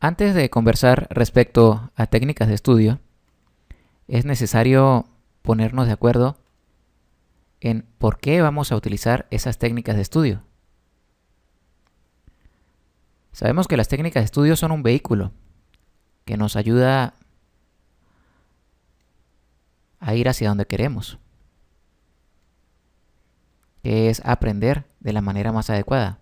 Antes de conversar respecto a técnicas de estudio, es necesario ponernos de acuerdo en por qué vamos a utilizar esas técnicas de estudio. Sabemos que las técnicas de estudio son un vehículo que nos ayuda a ir hacia donde queremos, que es aprender de la manera más adecuada.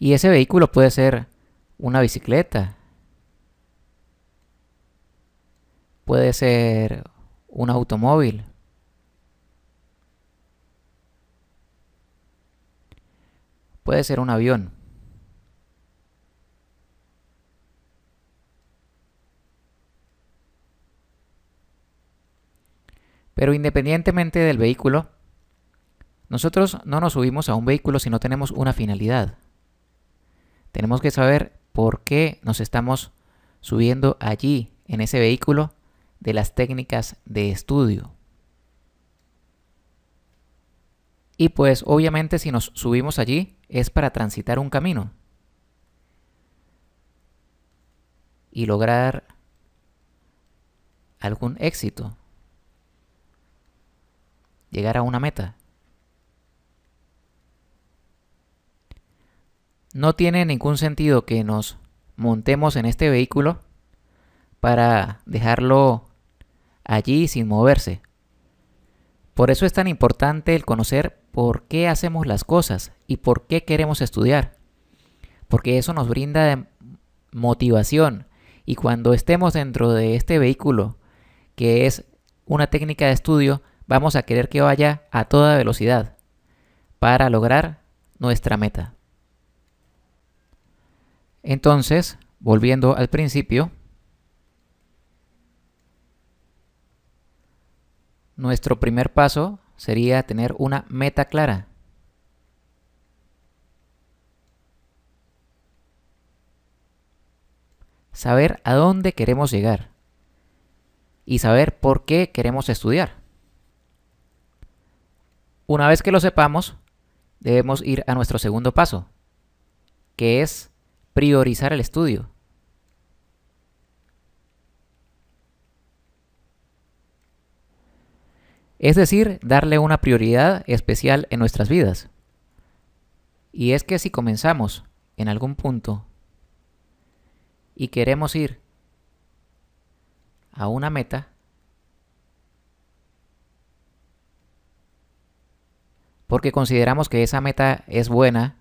Y ese vehículo puede ser una bicicleta, puede ser un automóvil, puede ser un avión. Pero independientemente del vehículo, nosotros no nos subimos a un vehículo si no tenemos una finalidad. Tenemos que saber por qué nos estamos subiendo allí, en ese vehículo, de las técnicas de estudio. Y pues obviamente si nos subimos allí es para transitar un camino y lograr algún éxito, llegar a una meta. No tiene ningún sentido que nos montemos en este vehículo para dejarlo allí sin moverse. Por eso es tan importante el conocer por qué hacemos las cosas y por qué queremos estudiar. Porque eso nos brinda motivación. Y cuando estemos dentro de este vehículo, que es una técnica de estudio, vamos a querer que vaya a toda velocidad para lograr nuestra meta. Entonces, volviendo al principio, nuestro primer paso sería tener una meta clara. Saber a dónde queremos llegar y saber por qué queremos estudiar. Una vez que lo sepamos, debemos ir a nuestro segundo paso, que es priorizar el estudio. Es decir, darle una prioridad especial en nuestras vidas. Y es que si comenzamos en algún punto y queremos ir a una meta, porque consideramos que esa meta es buena,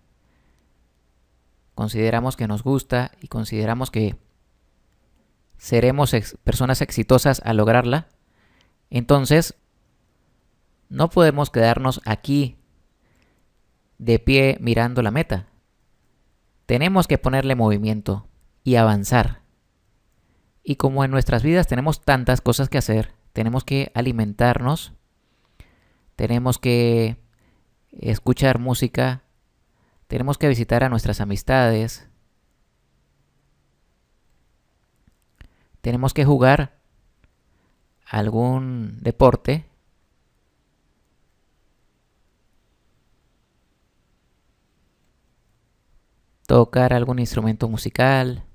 consideramos que nos gusta y consideramos que seremos personas exitosas al lograrla, entonces no podemos quedarnos aquí de pie mirando la meta. Tenemos que ponerle movimiento y avanzar. Y como en nuestras vidas tenemos tantas cosas que hacer, tenemos que alimentarnos, tenemos que escuchar música, tenemos que visitar a nuestras amistades, tenemos que jugar algún deporte, tocar algún instrumento musical,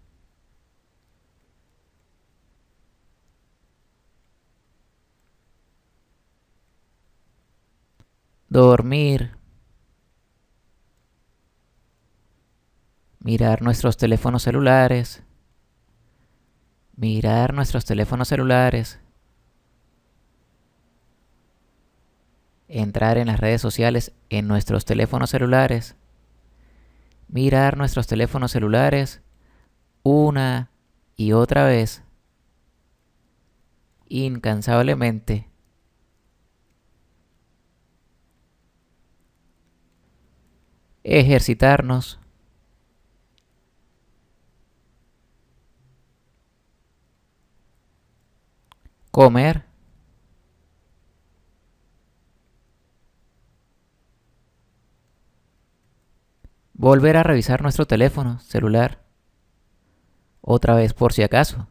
dormir, mirar nuestros teléfonos celulares, entrar en las redes sociales en nuestros teléfonos celulares, mirar nuestros teléfonos celulares una y otra vez, incansablemente. Ejercitarnos, comer, volver a revisar nuestro teléfono celular otra vez por si acaso,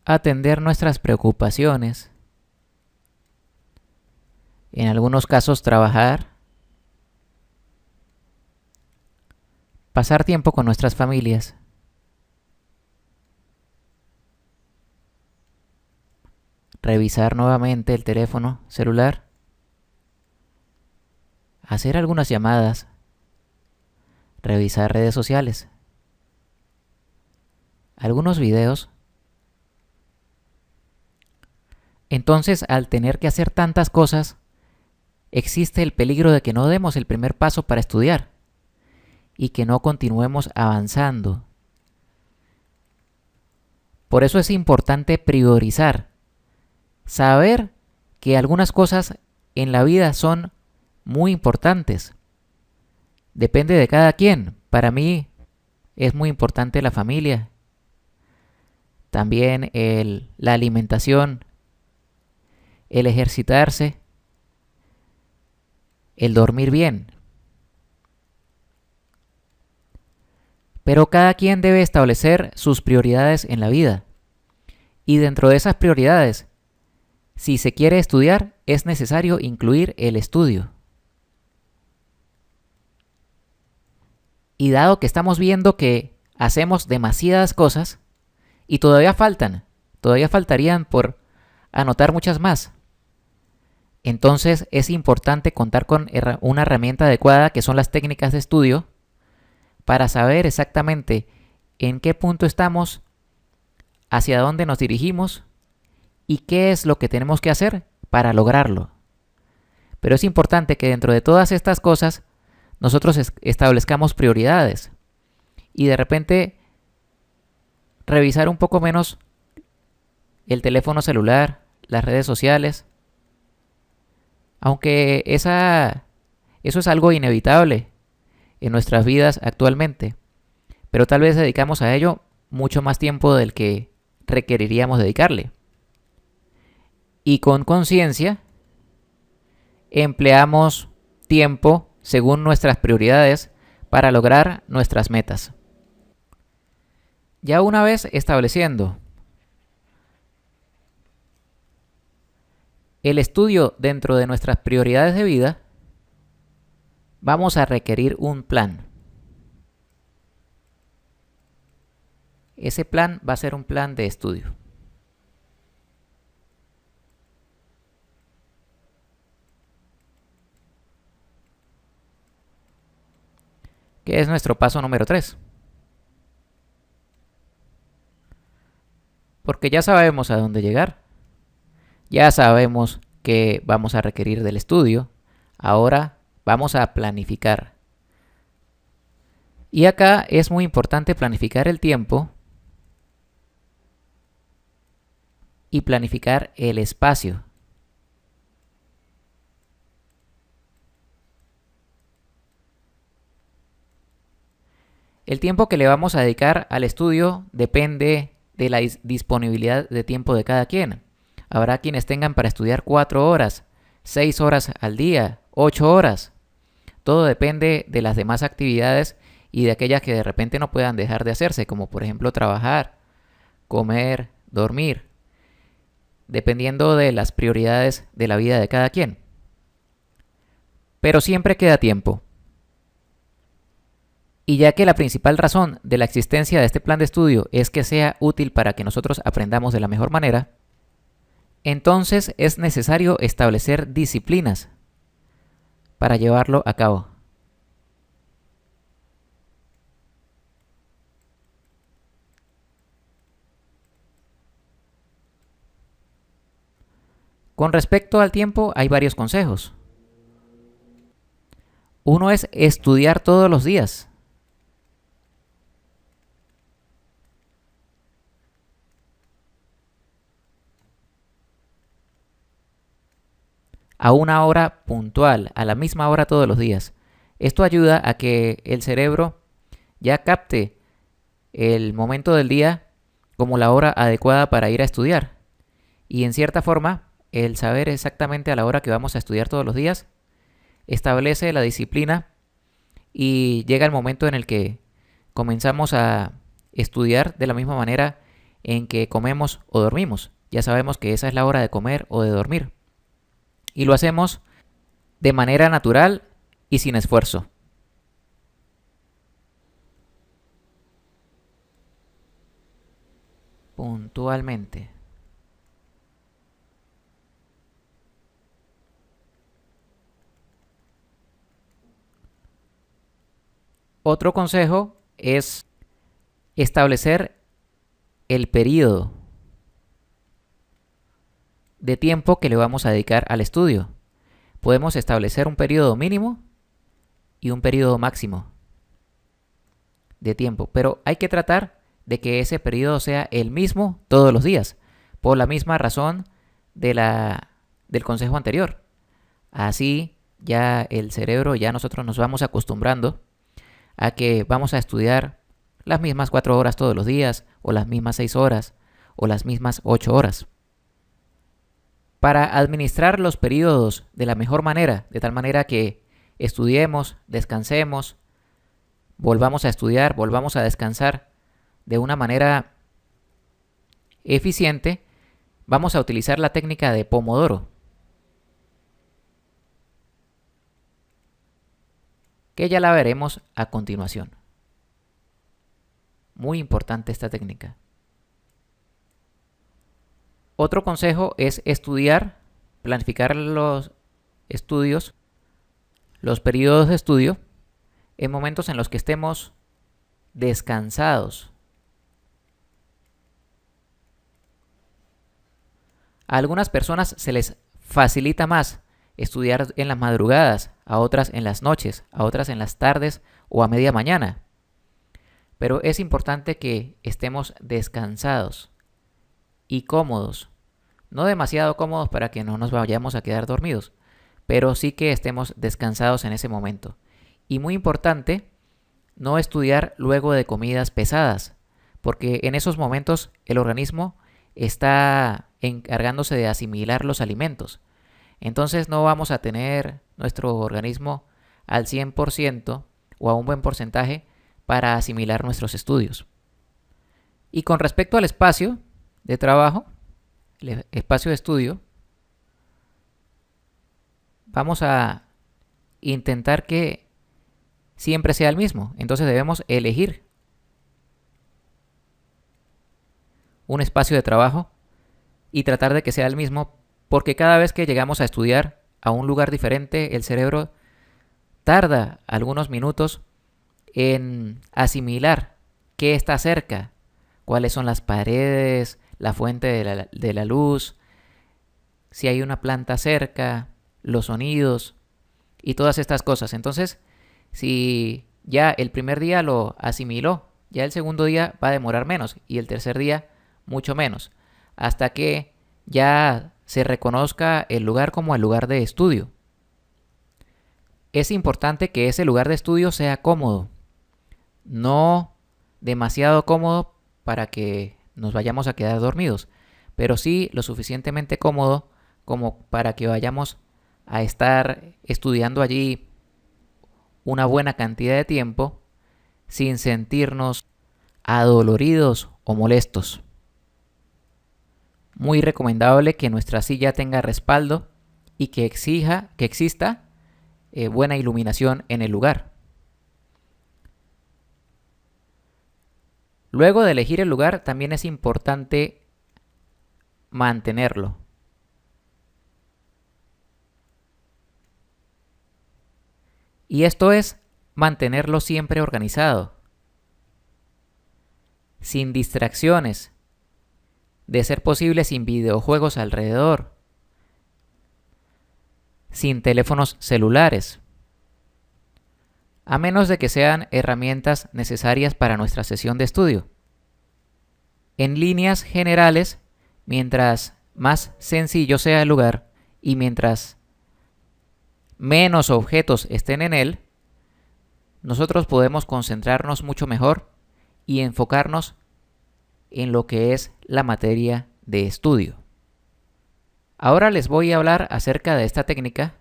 atender nuestras preocupaciones, En algunos casos trabajar, pasar tiempo con nuestras familias, revisar nuevamente el teléfono celular, hacer algunas llamadas, revisar redes sociales, algunos videos. Entonces, al tener que hacer tantas cosas, existe el peligro de que no demos el primer paso para estudiar y que no continuemos avanzando. Por eso es importante priorizar, saber que algunas cosas en la vida son muy importantes. Depende de cada quien. Para mí es muy importante la familia, también la alimentación, el ejercitarse, el dormir bien. Pero cada quien debe establecer sus prioridades en la vida. Y dentro de esas prioridades, si se quiere estudiar, es necesario incluir el estudio. Y dado que estamos viendo que hacemos demasiadas cosas y todavía faltarían por anotar muchas más. Entonces es importante contar con una herramienta adecuada que son las técnicas de estudio para saber exactamente en qué punto estamos, hacia dónde nos dirigimos y qué es lo que tenemos que hacer para lograrlo. Pero es importante que dentro de todas estas cosas nosotros establezcamos prioridades y de repente revisar un poco menos el teléfono celular, las redes sociales, aunque eso es algo inevitable en nuestras vidas actualmente, pero tal vez dedicamos a ello mucho más tiempo del que requeriríamos dedicarle. Y con conciencia empleamos tiempo según nuestras prioridades para lograr nuestras metas. Ya una vez estableciendo el estudio dentro de nuestras prioridades de vida, vamos a requerir un plan. Ese plan va a ser un plan de estudio. Que es nuestro paso número 3. Porque ya sabemos a dónde llegar. Ya sabemos que vamos a requerir del estudio. Ahora vamos a planificar. Y acá es muy importante planificar el tiempo y planificar el espacio. El tiempo que le vamos a dedicar al estudio depende de la disponibilidad de tiempo de cada quien. Habrá quienes tengan para estudiar 4 horas, 6 horas al día, 8 horas. Todo depende de las demás actividades y de aquellas que de repente no puedan dejar de hacerse, como por ejemplo trabajar, comer, dormir, dependiendo de las prioridades de la vida de cada quien. Pero siempre queda tiempo. Y ya que la principal razón de la existencia de este plan de estudio es que sea útil para que nosotros aprendamos de la mejor manera, entonces es necesario establecer disciplinas para llevarlo a cabo. Con respecto al tiempo, hay varios consejos. Uno es estudiar todos los días. A una hora puntual, a la misma hora todos los días. Esto ayuda a que el cerebro ya capte el momento del día como la hora adecuada para ir a estudiar. Y en cierta forma, el saber exactamente a la hora que vamos a estudiar todos los días establece la disciplina y llega el momento en el que comenzamos a estudiar de la misma manera en que comemos o dormimos. Ya sabemos que esa es la hora de comer o de dormir. Y lo hacemos de manera natural y sin esfuerzo. Puntualmente. Otro consejo es establecer el periodo de tiempo que le vamos a dedicar al estudio. Podemos establecer un periodo mínimo y un periodo máximo de tiempo, pero hay que tratar de que ese periodo sea el mismo todos los días, por la misma razón del consejo anterior. Así ya el cerebro, ya nosotros nos vamos acostumbrando a que vamos a estudiar las mismas 4 horas todos los días, o las mismas 6 horas, o las mismas 8 horas. Para administrar los periodos de la mejor manera, de tal manera que estudiemos, descansemos, volvamos a estudiar, volvamos a descansar de una manera eficiente, vamos a utilizar la técnica de Pomodoro, que ya la veremos a continuación. Muy importante esta técnica. Otro consejo es estudiar, planificar los estudios, los periodos de estudio, en momentos en los que estemos descansados. A algunas personas se les facilita más estudiar en las madrugadas, a otras en las noches, a otras en las tardes o a media mañana. Pero es importante que estemos descansados y cómodos. No demasiado cómodos para que no nos vayamos a quedar dormidos, pero sí que estemos descansados en ese momento. Y muy importante, no estudiar luego de comidas pesadas, porque en esos momentos el organismo está encargándose de asimilar los alimentos. Entonces no vamos a tener nuestro organismo al 100% o a un buen porcentaje para asimilar nuestros estudios. Y con respecto al espacio de trabajo, el espacio de estudio, vamos a intentar que siempre sea el mismo. Entonces debemos elegir un espacio de trabajo y tratar de que sea el mismo, porque cada vez que llegamos a estudiar a un lugar diferente, el cerebro tarda algunos minutos en asimilar qué está cerca, cuáles son las paredes, la fuente de la luz, si hay una planta cerca, los sonidos y todas estas cosas. Entonces, si ya el primer día lo asimiló, ya el segundo día va a demorar menos y el tercer día mucho menos, hasta que ya se reconozca el lugar como el lugar de estudio. Es importante que ese lugar de estudio sea cómodo, no demasiado cómodo para que nos vayamos a quedar dormidos, pero sí lo suficientemente cómodo como para que vayamos a estar estudiando allí una buena cantidad de tiempo sin sentirnos adoloridos o molestos. Muy recomendable que nuestra silla tenga respaldo y que exista buena iluminación en el lugar. Luego de elegir el lugar, también es importante mantenerlo. Y esto es mantenerlo siempre organizado, sin distracciones, de ser posible sin videojuegos alrededor, sin teléfonos celulares, a menos de que sean herramientas necesarias para nuestra sesión de estudio. En líneas generales, mientras más sencillo sea el lugar y mientras menos objetos estén en él, nosotros podemos concentrarnos mucho mejor y enfocarnos en lo que es la materia de estudio. Ahora les voy a hablar acerca de esta técnica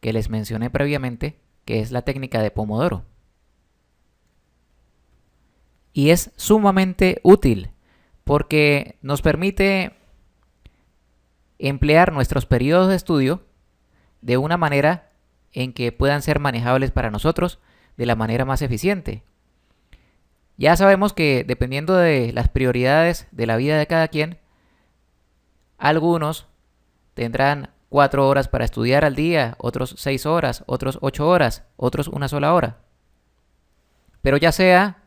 que les mencioné previamente, que es la técnica de Pomodoro. Y es sumamente útil porque nos permite emplear nuestros periodos de estudio de una manera en que puedan ser manejables para nosotros de la manera más eficiente. Ya sabemos que dependiendo de las prioridades de la vida de cada quien, algunos tendrán 4 horas para estudiar al día, otros 6 horas, otros 8 horas, otros una sola hora. Pero ya sea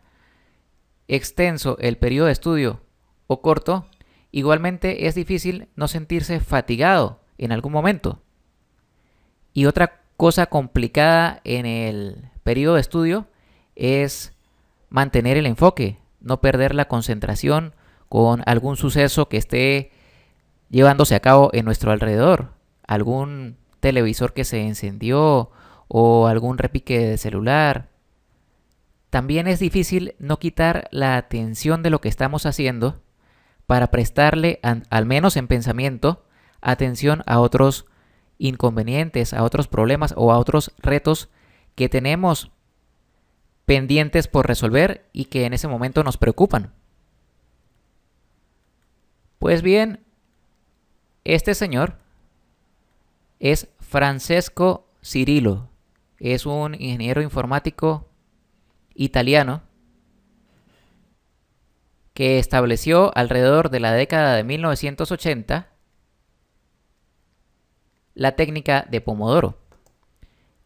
extenso el periodo de estudio o corto, igualmente es difícil no sentirse fatigado en algún momento. Y otra cosa complicada en el periodo de estudio es mantener el enfoque, no perder la concentración con algún suceso que esté llevándose a cabo en nuestro alrededor, algún televisor que se encendió o algún repique de celular. También es difícil no quitar la atención de lo que estamos haciendo para prestarle, al menos en pensamiento, atención a otros inconvenientes, a otros problemas o a otros retos que tenemos pendientes por resolver y que en ese momento nos preocupan. Pues bien, este señor es Francesco Cirillo. Es un ingeniero informático italiano que estableció alrededor de la década de 1980 la técnica de Pomodoro.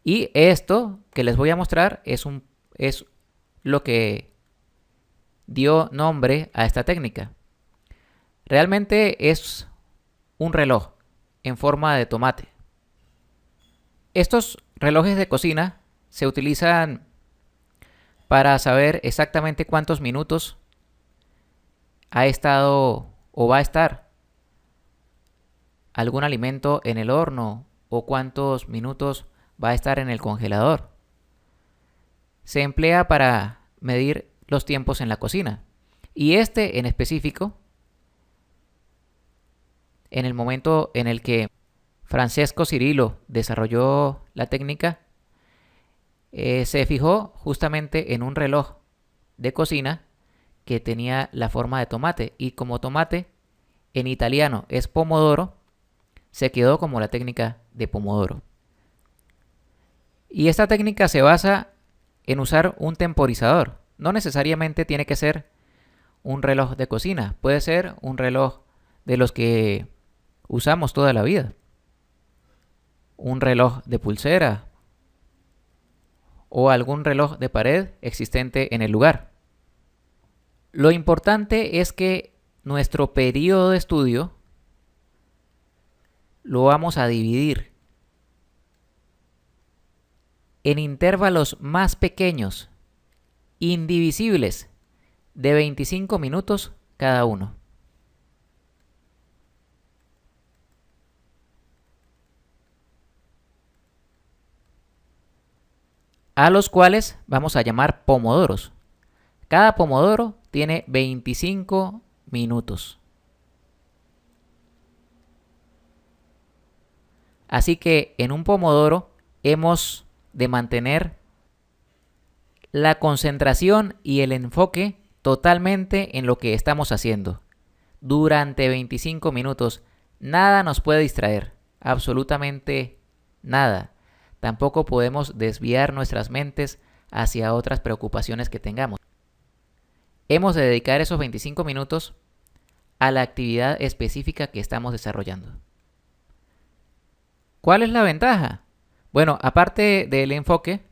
Y esto que les voy a mostrar es lo que dio nombre a esta técnica. Realmente es un reloj en forma de tomate. Estos relojes de cocina se utilizan para saber exactamente cuántos minutos ha estado o va a estar algún alimento en el horno o cuántos minutos va a estar en el congelador. Se emplea para medir los tiempos en la cocina. Y este en específico, en el momento en el que Francesco Cirillo desarrolló la técnica, se fijó justamente en un reloj de cocina que tenía la forma de tomate. Y como tomate en italiano es pomodoro, se quedó como la técnica de Pomodoro. Y esta técnica se basa en usar un temporizador. No necesariamente tiene que ser un reloj de cocina. Puede ser un reloj de los que usamos toda la vida. Un reloj de pulsera o algún reloj de pared existente en el lugar. Lo importante es que nuestro periodo de estudio lo vamos a dividir en intervalos más pequeños, indivisibles, de 25 minutos cada uno. A los cuales vamos a llamar pomodoros. Cada pomodoro tiene 25 minutos. Así que en un pomodoro hemos de mantener la concentración y el enfoque totalmente en lo que estamos haciendo. Durante 25 minutos nada nos puede distraer, absolutamente nada. Tampoco podemos desviar nuestras mentes hacia otras preocupaciones que tengamos. Hemos de dedicar esos 25 minutos a la actividad específica que estamos desarrollando. ¿Cuál es la ventaja? Bueno, aparte del enfoque,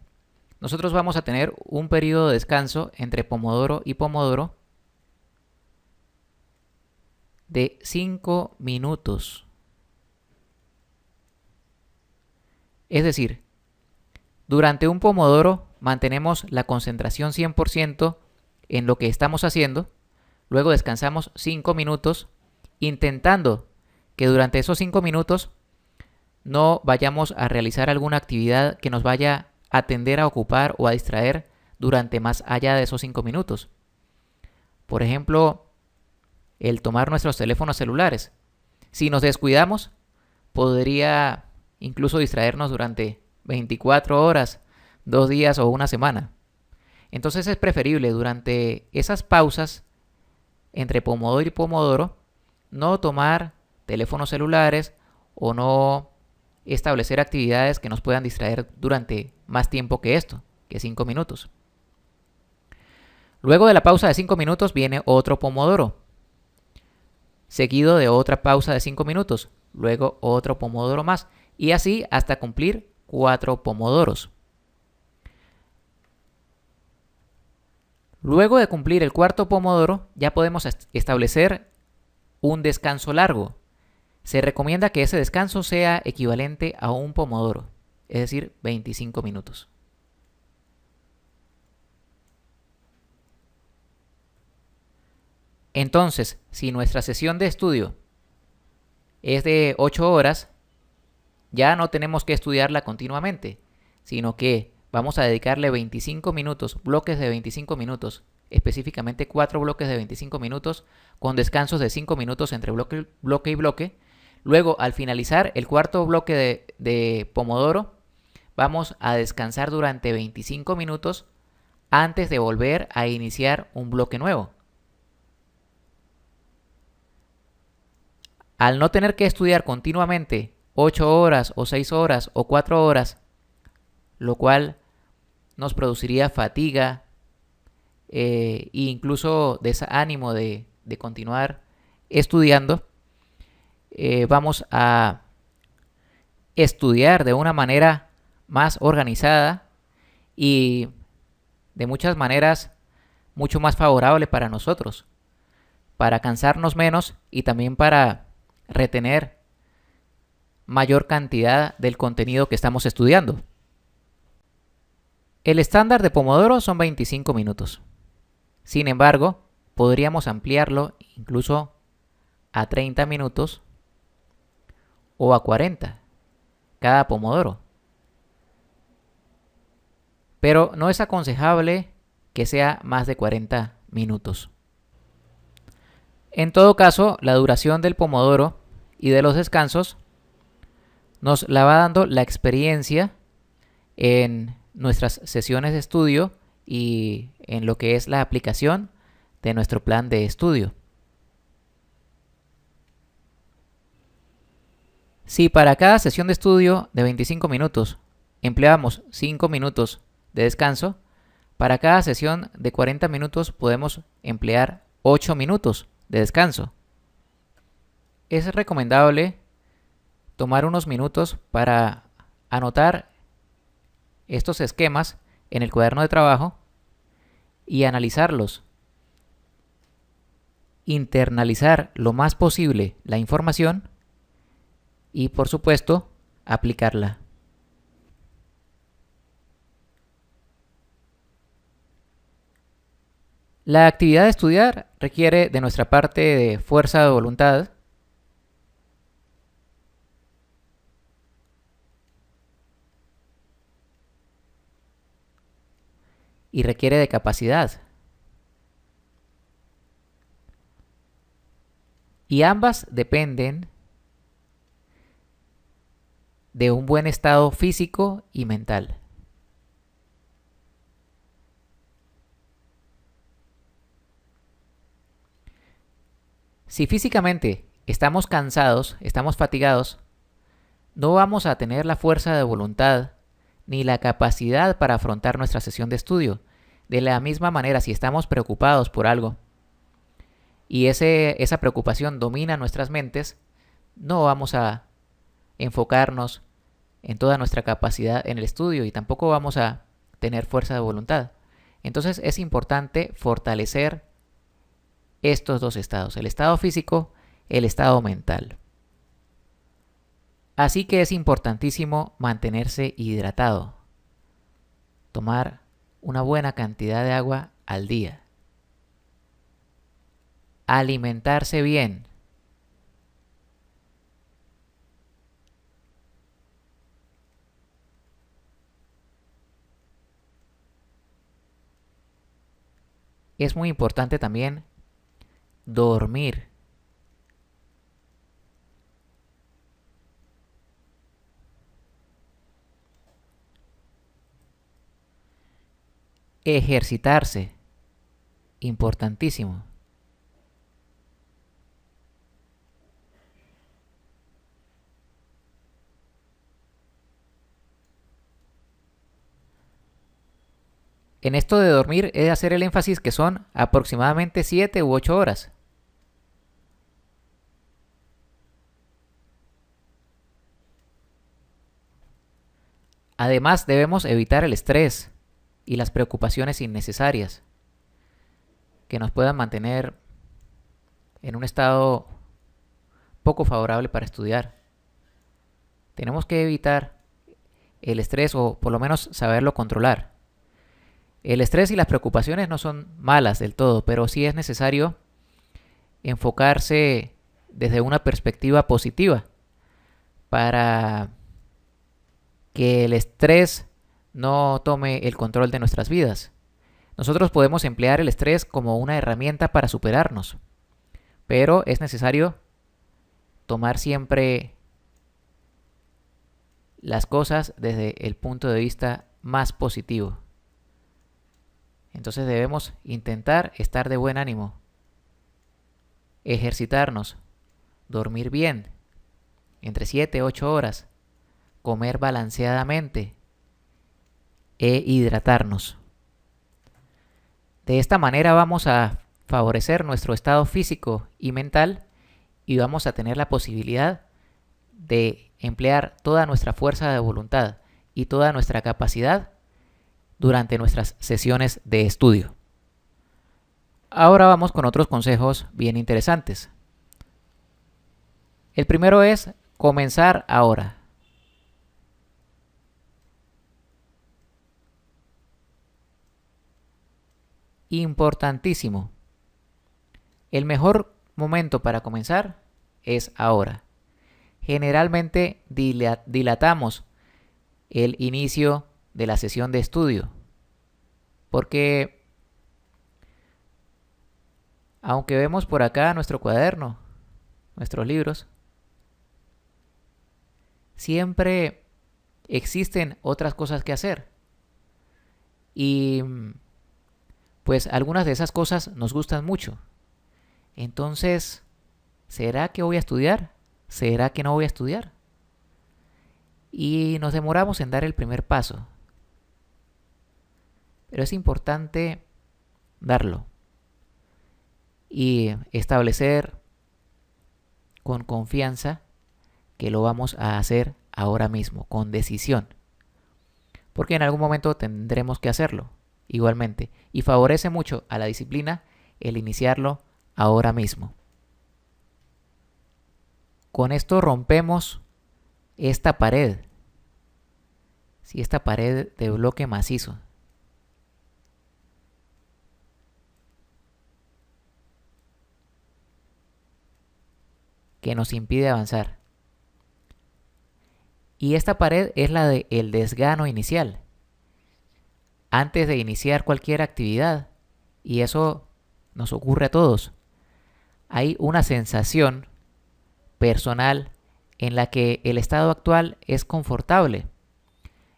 nosotros vamos a tener un periodo de descanso entre pomodoro y pomodoro de 5 minutos. Es decir, durante un pomodoro mantenemos la concentración 100% en lo que estamos haciendo, luego descansamos 5 minutos, intentando que durante esos 5 minutos no vayamos a realizar alguna actividad que nos vaya a tender a ocupar o a distraer durante más allá de esos 5 minutos. Por ejemplo, el tomar nuestros teléfonos celulares. Si nos descuidamos, podría incluso distraernos durante 24 horas, 2 días o una semana. Entonces es preferible durante esas pausas entre pomodoro y pomodoro no tomar teléfonos celulares o no establecer actividades que nos puedan distraer durante más tiempo que esto, que 5 minutos. Luego de la pausa de 5 minutos viene otro pomodoro, seguido de otra pausa de 5 minutos, luego otro pomodoro más, y así hasta cumplir 4 pomodoros. Luego de cumplir el cuarto pomodoro, ya podemos establecer un descanso largo. Se recomienda que ese descanso sea equivalente a un pomodoro, es decir, 25 minutos. Entonces, si nuestra sesión de estudio es de 8 horas, ya no tenemos que estudiarla continuamente, sino que vamos a dedicarle 25 minutos, bloques de 25 minutos, específicamente 4 bloques de 25 minutos, con descansos de 5 minutos entre bloque y bloque. Luego, al finalizar el cuarto bloque de pomodoro, vamos a descansar durante 25 minutos antes de volver a iniciar un bloque nuevo. Al no tener que estudiar continuamente 8 horas o 6 horas o 4 horas, lo cual nos produciría fatiga e incluso desánimo de continuar estudiando, vamos a estudiar de una manera más organizada y de muchas maneras mucho más favorable para nosotros, para cansarnos menos y también para retener mayor cantidad del contenido que estamos estudiando. El estándar de Pomodoro son 25 minutos. Sin embargo, podríamos ampliarlo incluso a 30 minutos o a 40 cada pomodoro. Pero no es aconsejable que sea más de 40 minutos. En todo caso, la duración del pomodoro y de los descansos nos la va dando la experiencia en nuestras sesiones de estudio y en lo que es la aplicación de nuestro plan de estudio. Si para cada sesión de estudio de 25 minutos empleamos 5 minutos de descanso, para cada sesión de 40 minutos podemos emplear 8 minutos de descanso. Es recomendable tomar unos minutos para anotar estos esquemas en el cuaderno de trabajo y analizarlos. Internalizar lo más posible la información y, por supuesto, aplicarla. La actividad de estudiar requiere de nuestra parte de fuerza de voluntad, y requiere de capacidad. Y ambas dependen de un buen estado físico y mental. Si físicamente estamos cansados, estamos fatigados, no vamos a tener la fuerza de voluntad ni la capacidad para afrontar nuestra sesión de estudio. De la misma manera, si estamos preocupados por algo y esa preocupación domina nuestras mentes, no vamos a enfocarnos en toda nuestra capacidad en el estudio y tampoco vamos a tener fuerza de voluntad. Entonces es importante fortalecer estos dos estados, el estado físico, el estado mental. Así que es importantísimo mantenerse hidratado, tomar una buena cantidad de agua al día, alimentarse bien, es muy importante también dormir. Ejercitarse, importantísimo. En esto de dormir he de hacer el énfasis que son aproximadamente 7 u 8 horas. Además, debemos evitar el estrés y las preocupaciones innecesarias que nos puedan mantener en un estado poco favorable para estudiar. Tenemos que evitar el estrés o por lo menos saberlo controlar. El estrés y las preocupaciones no son malas del todo, pero sí es necesario enfocarse desde una perspectiva positiva para que el estrés no tome el control de nuestras vidas. Nosotros podemos emplear el estrés como una herramienta para superarnos, pero es necesario tomar siempre las cosas desde el punto de vista más positivo. Entonces debemos intentar estar de buen ánimo, ejercitarnos, dormir bien, entre 7 y 8 horas, comer balanceadamente e hidratarnos. De esta manera vamos a favorecer nuestro estado físico y mental y vamos a tener la posibilidad de emplear toda nuestra fuerza de voluntad y toda nuestra capacidad durante nuestras sesiones de estudio. Ahora vamos con otros consejos bien interesantes. El primero es comenzar ahora. Importantísimo. El mejor momento para comenzar es ahora. Generalmente dilatamos el inicio de la sesión de estudio porque aunque vemos por acá nuestro cuaderno, nuestros libros, siempre existen otras cosas que hacer y pues algunas de esas cosas nos gustan mucho. Entonces, ¿será que voy a estudiar? ¿Será que no voy a estudiar? Y nos demoramos en dar el primer paso. Pero es importante darlo y establecer con confianza que lo vamos a hacer ahora mismo, con decisión. Porque en algún momento tendremos que hacerlo. Igualmente, y favorece mucho a la disciplina el iniciarlo ahora mismo. Con esto rompemos esta pared, sí, esta pared de bloque macizo. Que nos impide avanzar. Y esta pared es la del desgano inicial. Antes de iniciar cualquier actividad, y eso nos ocurre a todos, hay una sensación personal en la que el estado actual es confortable.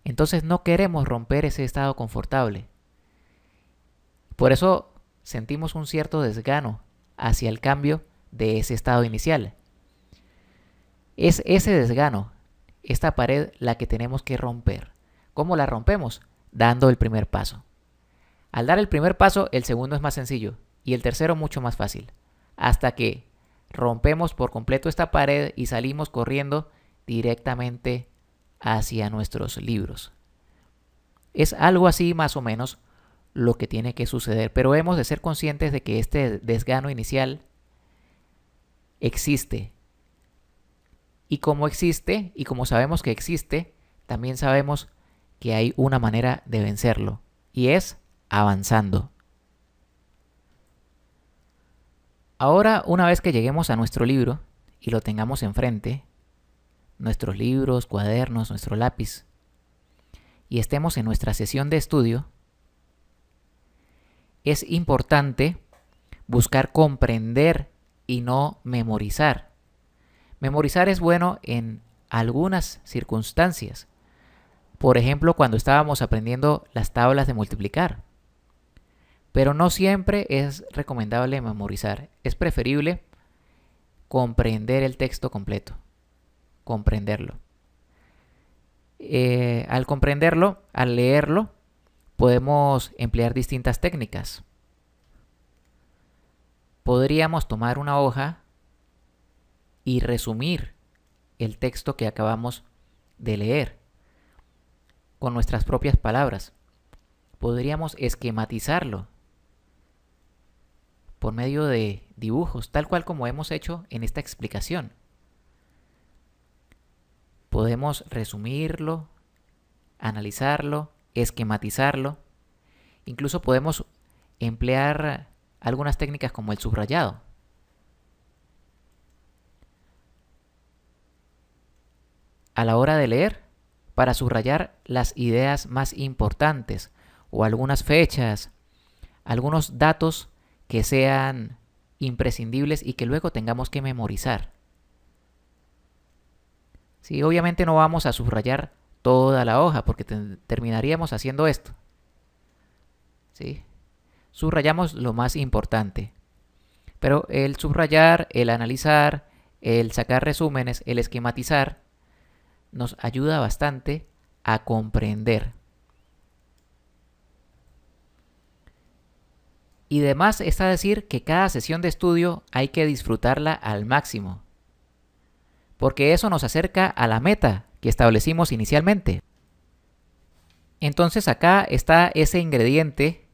Entonces no queremos romper ese estado confortable. Por eso sentimos un cierto desgano hacia el cambio de ese estado inicial. Es ese desgano, esta pared, la que tenemos que romper. ¿Cómo la rompemos? Dando el primer paso. Al dar el primer paso, el segundo es más sencillo y el tercero mucho más fácil, hasta que rompemos por completo esta pared y salimos corriendo directamente hacia nuestros libros. Es algo así más o menos lo que tiene que suceder, pero hemos de ser conscientes de que este desgano inicial existe. Y como existe, y como sabemos que existe, también sabemos que hay una manera de vencerlo, y es avanzando. Ahora, una vez que lleguemos a nuestro libro y lo tengamos enfrente, nuestros libros, cuadernos, nuestro lápiz, y estemos en nuestra sesión de estudio, es importante buscar comprender y no memorizar. Memorizar es bueno en algunas circunstancias. Por ejemplo, cuando estábamos aprendiendo las tablas de multiplicar. Pero no siempre es recomendable memorizar. Es preferible comprender el texto completo. Comprenderlo. Al comprenderlo, al leerlo, podemos emplear distintas técnicas. Podríamos tomar una hoja y resumir el texto que acabamos de leer con nuestras propias palabras. Podríamos esquematizarlo por medio de dibujos, tal cual como hemos hecho en esta explicación. Podemos resumirlo, analizarlo, esquematizarlo. Incluso podemos emplear algunas técnicas como el subrayado. A la hora de leer, para subrayar las ideas más importantes o algunas fechas, algunos datos que sean imprescindibles y que luego tengamos que memorizar. Sí, obviamente no vamos a subrayar toda la hoja porque terminaríamos haciendo esto. ¿Sí? Subrayamos lo más importante. Pero el subrayar, el analizar, el sacar resúmenes, el esquematizar, nos ayuda bastante a comprender. Y además está decir que cada sesión de estudio hay que disfrutarla al máximo, porque eso nos acerca a la meta que establecimos inicialmente. Entonces acá está ese ingrediente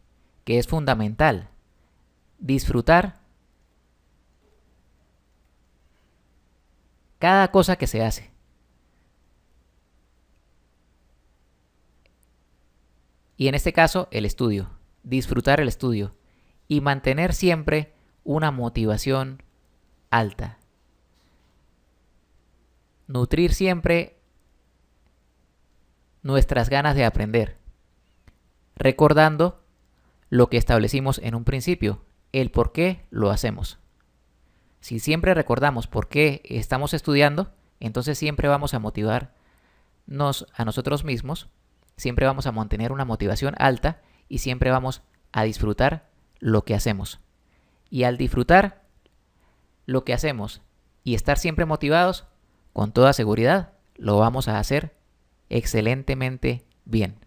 que es fundamental: disfrutar cada cosa que se hace. Y en este caso, el estudio. Disfrutar el estudio y mantener siempre una motivación alta. Nutrir siempre nuestras ganas de aprender, recordando lo que establecimos en un principio, el por qué lo hacemos. Si siempre recordamos por qué estamos estudiando, entonces siempre vamos a motivarnos a nosotros mismos, siempre vamos a mantener una motivación alta y siempre vamos a disfrutar lo que hacemos. Y al disfrutar lo que hacemos y estar siempre motivados, con toda seguridad lo vamos a hacer excelentemente bien.